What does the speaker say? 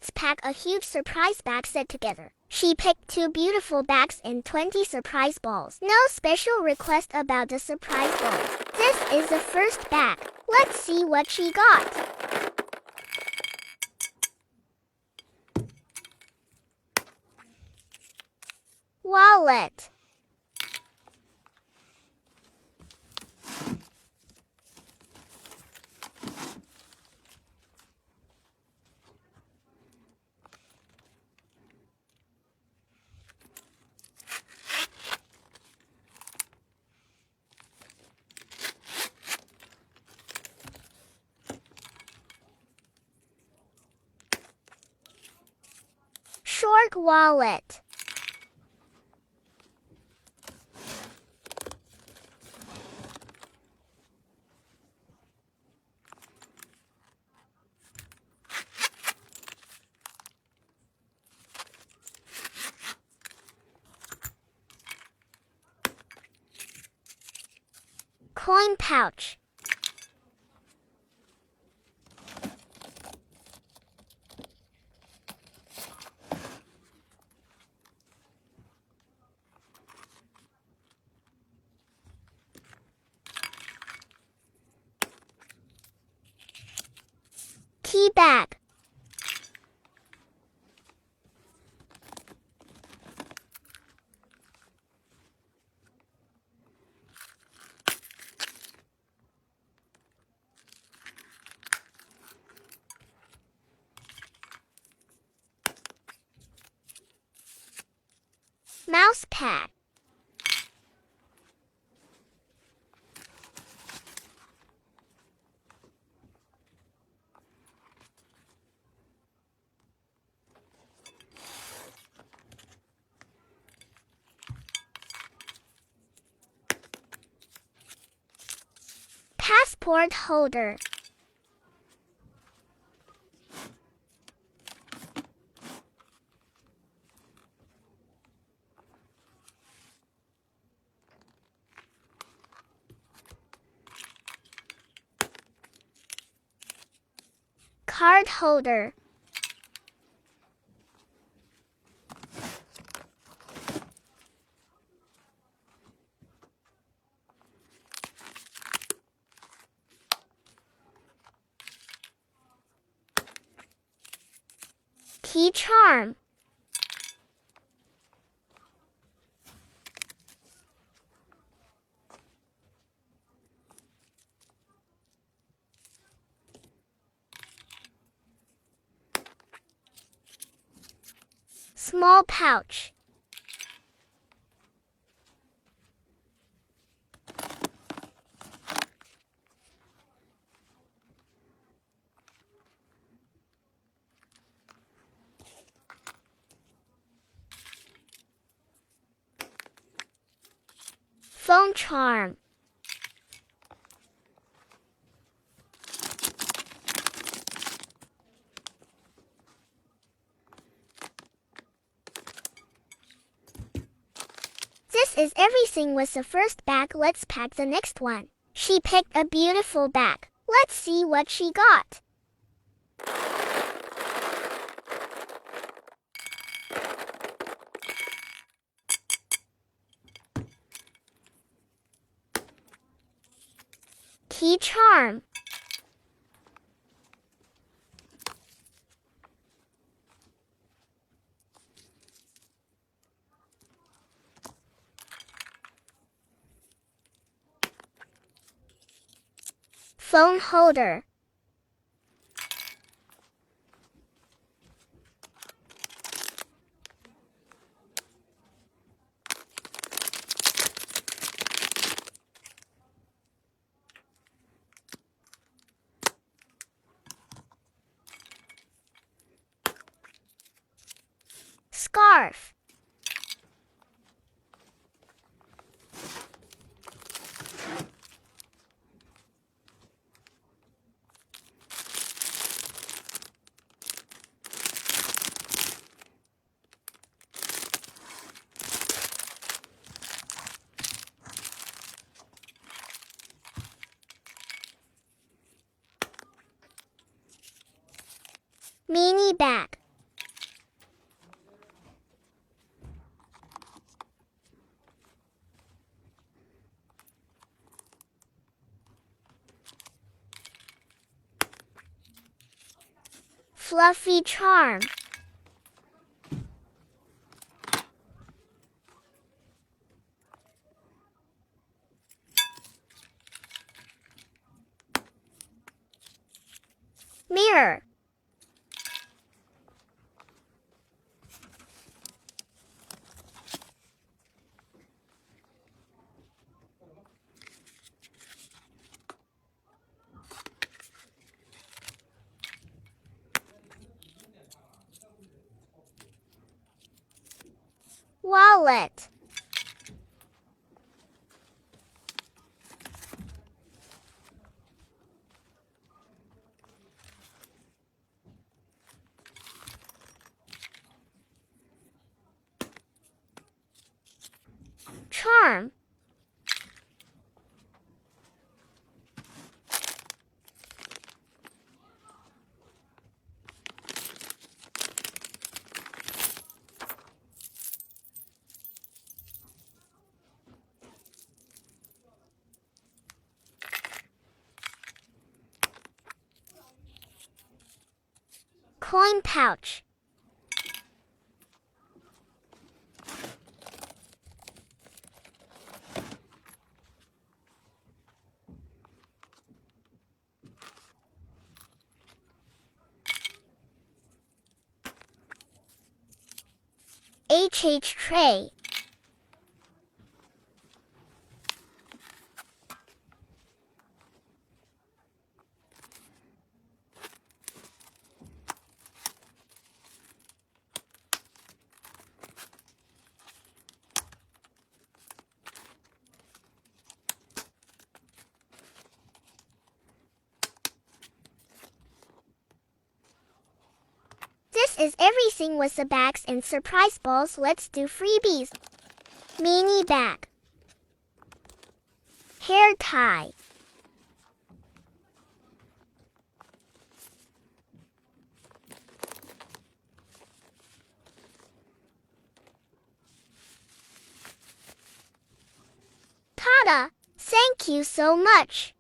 Let's pack a huge surprise bag set together. She picked 2 beautiful bags and 20 surprise balls. No special request about the surprise balls. This is the first bag. Let's see what she got. Wallet. Short wallet. Coin pouch. Key bag. Mouse pad. Passport holder. Card holder. Key charm. Small pouch. Phone charm. This is everything with the first bag. Let's pack the next one. She picked a beautiful bag. Let's see what she got. Key charm. Phone holder. Scarf. Mini bag. Fluffy charm. Mirror. Wallet. Charm. Coin pouch. HH tray. This is everything with the bags and surprise balls. Let's do freebies. Mini bag. Hair tie. Ta-da! Thank you so much.